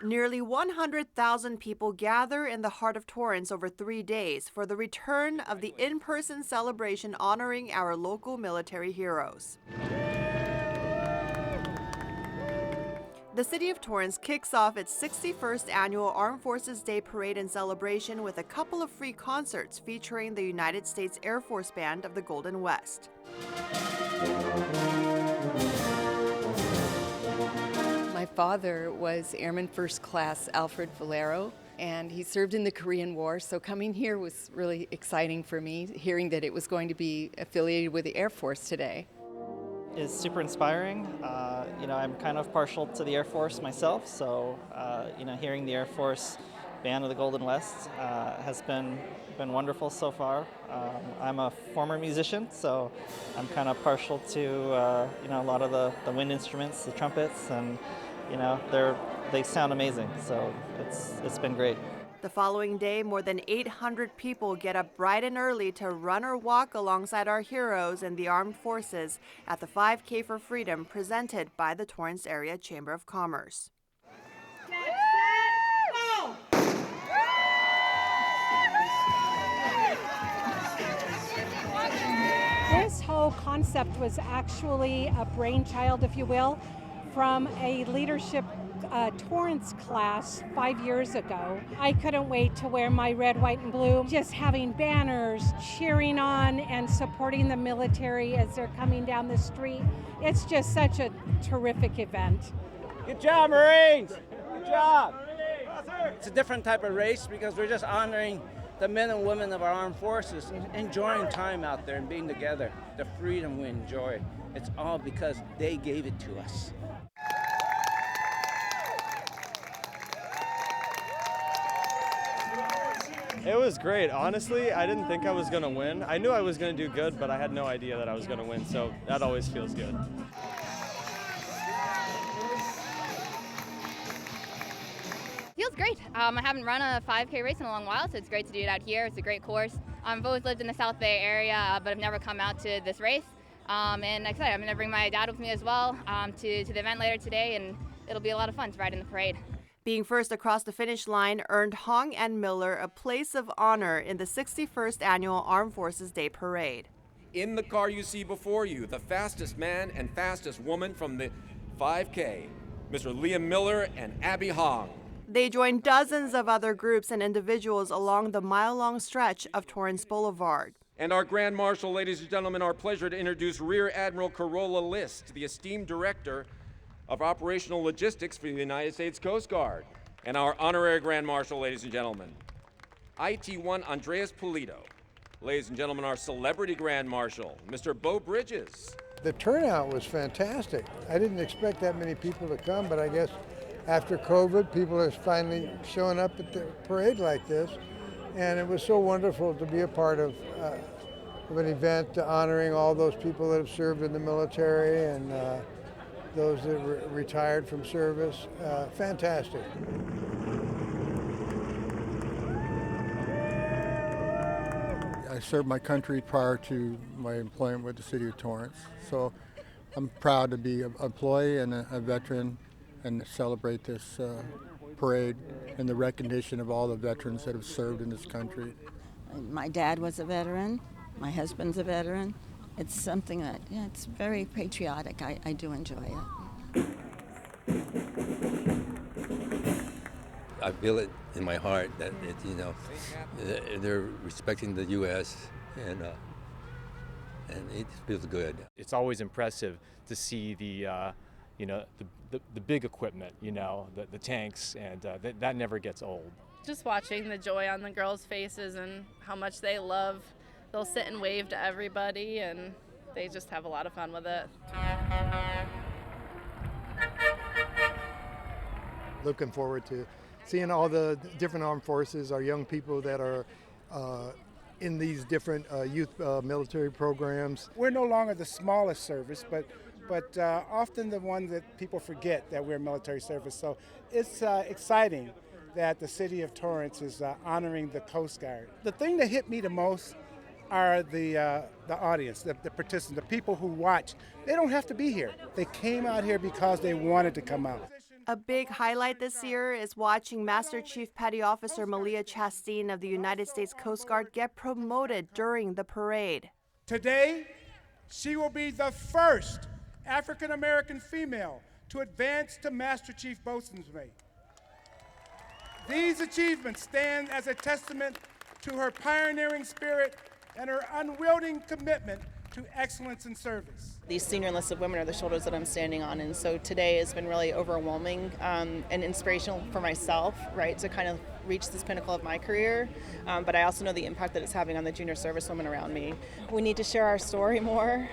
Nearly 100,000 people gather in the heart of Torrance over 3 days for the return of the in-person celebration honoring our local military heroes. The city of Torrance kicks off its 61st annual Armed Forces Day Parade and celebration with a couple of free concerts featuring the United States Air Force Band of the Golden West. My father was Airman First Class Alfred Valero, and he served in the Korean War, so coming here was really exciting for me, hearing that it was going to be affiliated with the Air Force today. Is super inspiring. I'm kind of partial to the Air Force myself, so hearing the Air Force Band of the Golden West has been wonderful so far. I'm a former musician, so I'm kind of partial to a lot of the wind instruments, the trumpets, and they sound amazing. So it's been great. The following day, more than 800 people get up bright and early to run or walk alongside our heroes in the armed forces at the 5K for Freedom presented by the Torrance Area Chamber of Commerce. This whole concept was actually a brainchild, if you will, from a leadership Torrance class 5 years ago. I couldn't wait to wear my red, white, and blue, just having banners, cheering on and supporting the military as they're coming down the street. It's just such a terrific event. Good job, Marines! Good job! It's a different type of race because we're just honoring the men and women of our armed forces, enjoying time out there and being together. The freedom we enjoy, it's all because they gave it to us. It was great. Honestly, I didn't think I was going to win. I knew I was going to do good, but I had no idea that I was going to win, so that always feels good. Feels great. I haven't run a 5K race in a long while, so it's great to do it out here. It's a great course. I've always lived in the South Bay area, but I've never come out to this race. And like I said, I'm going to bring my dad with me as well to the event later today, and it'll be a lot of fun to ride in the parade. Being first across the finish line earned Hong and Miller a place of honor in the 61st Annual Armed Forces Day Parade. In the car you see before you, the fastest man and fastest woman from the 5K, Mr. Liam Miller and Abby Hong. They joined dozens of other groups and individuals along the mile-long stretch of Torrance Boulevard. And our Grand Marshal, ladies and gentlemen, our pleasure to introduce Rear Admiral Carola List, the esteemed Director of Operational Logistics for the United States Coast Guard, and our Honorary Grand Marshal, ladies and gentlemen, IT-1 Andreas Polito. Ladies and gentlemen, our Celebrity Grand Marshal, Mr. Bo Bridges. The turnout was fantastic. I didn't expect that many people to come, but I guess after COVID, people are finally showing up at the parade like this, and it was so wonderful to be a part of an event honoring all those people that have served in the military and those that retired from service. Fantastic. I served my country prior to my employment with the city of Torrance, so I'm proud to be an employee and a veteran and celebrate this parade and the recognition of all the veterans that have served in this country. My dad was a veteran, my husband's a veteran. It's something that, it's very patriotic. I do enjoy it. I feel it in my heart that they're respecting the U.S. and it feels good. It's always impressive to see the big equipment, the tanks, and that never gets old. Just watching the joy on the girls' faces and how much they love. They'll sit and wave to everybody, and they just have a lot of fun with it. Looking forward to seeing all the different armed forces, our young people that are in these different youth military programs. We're no longer the smallest service, but often the one that people forget that we're military service. So it's exciting that the city of Torrance is honoring the Coast Guard. The thing that hit me the most are the audience, the participants, the people who watch. They don't have to be here. They came out here because they wanted to come out. A big highlight this year is watching Master Chief Petty Officer Malia Chastain of the United States Coast Guard get promoted during the parade. Today, she will be the first African American female to advance to Master Chief Boatswain's mate. These achievements stand as a testament to her pioneering spirit and her unwavering commitment to excellence in service. These senior enlisted women are the shoulders that I'm standing on, and so today has been really overwhelming and inspirational for myself, right, to kind of reach this pinnacle of my career, but I also know the impact that it's having on the junior servicewomen around me. We need to share our story more.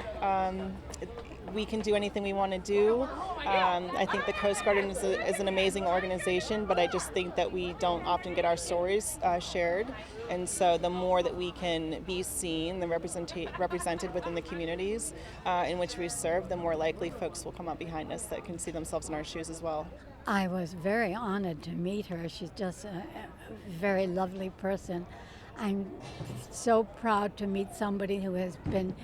We can do anything we want to do. I think the Coast Guard is an amazing organization, but I just think that we don't often get our stories shared. And so the more that we can be seen and represented within the communities in which we serve, the more likely folks will come up behind us that can see themselves in our shoes as well. I was very honored to meet her. She's just a very lovely person. I'm so proud to meet somebody who has been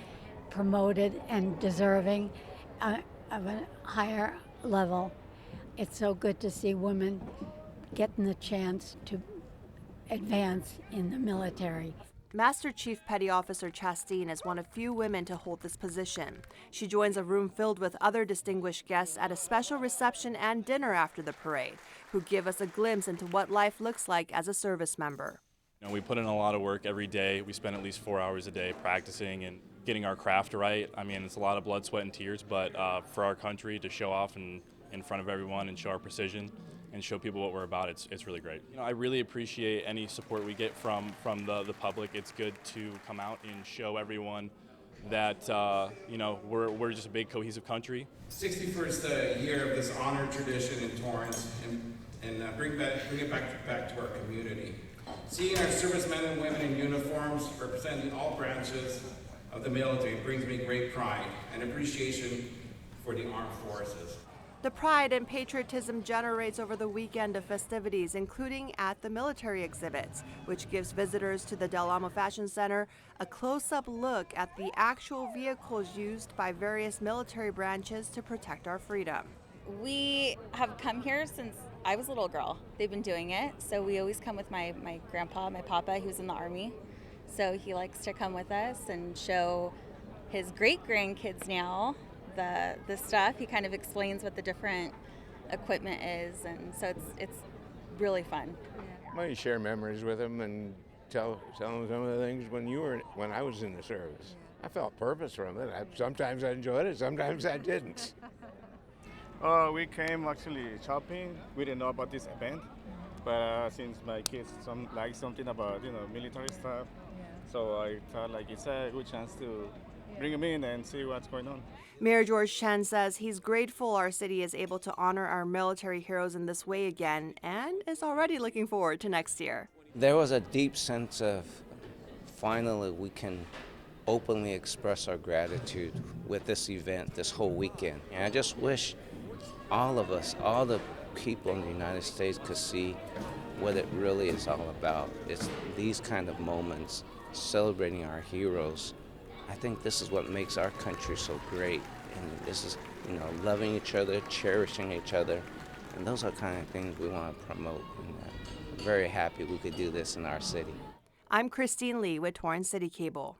promoted and deserving of a higher level. It's so good to see women getting the chance to advance in the military. Master Chief Petty Officer Chastain is one of few women to hold this position. She joins a room filled with other distinguished guests at a special reception and dinner after the parade, who give us a glimpse into what life looks like as a service member. You know, we put in a lot of work every day. We spend at least 4 hours a day practicing and getting our craft right. I mean, it's a lot of blood, sweat, and tears, but for our country to show off in front of everyone and show our precision and show people what we're about, it's really great. You know, I really appreciate any support we get from the public. It's good to come out and show everyone that you know, we're just a big cohesive country. 61st year of this honored tradition in Torrance, and bring it back to our community. Seeing our servicemen and women in uniforms representing all branches of the military brings me great pride and appreciation for the armed forces. The pride and patriotism generates over the weekend of festivities, including at the military exhibits, which gives visitors to the Del Amo Fashion Center a close-up look at the actual vehicles used by various military branches to protect our freedom. We have come here since I was a little girl. They've been doing it, so we always come with my grandpa, my papa, who's in the Army. So he likes to come with us and show his great-grandkids now the stuff. He kind of explains what the different equipment is, and so it's really fun. Well, you share memories with them and tell them some of the things when I was in the service. I felt purpose from it. Sometimes I enjoyed it, sometimes I didn't. We came actually shopping. We didn't know about this event, but since my kids like something about military stuff, so I thought it's a good chance to bring them in and see what's going on. Mayor George Chen says he's grateful our city is able to honor our military heroes in this way again, and is already looking forward to next year. There was a deep sense of finally we can openly express our gratitude with this event, this whole weekend. And I just wish all of us, all the people in the United States could see what it really is all about. It's these kind of moments, celebrating our heroes. I think this is what makes our country so great. And this is, loving each other, cherishing each other. And those are the kind of things we want to promote. And I'm very happy we could do this in our city. I'm Christine Lee with Torrance City Cable.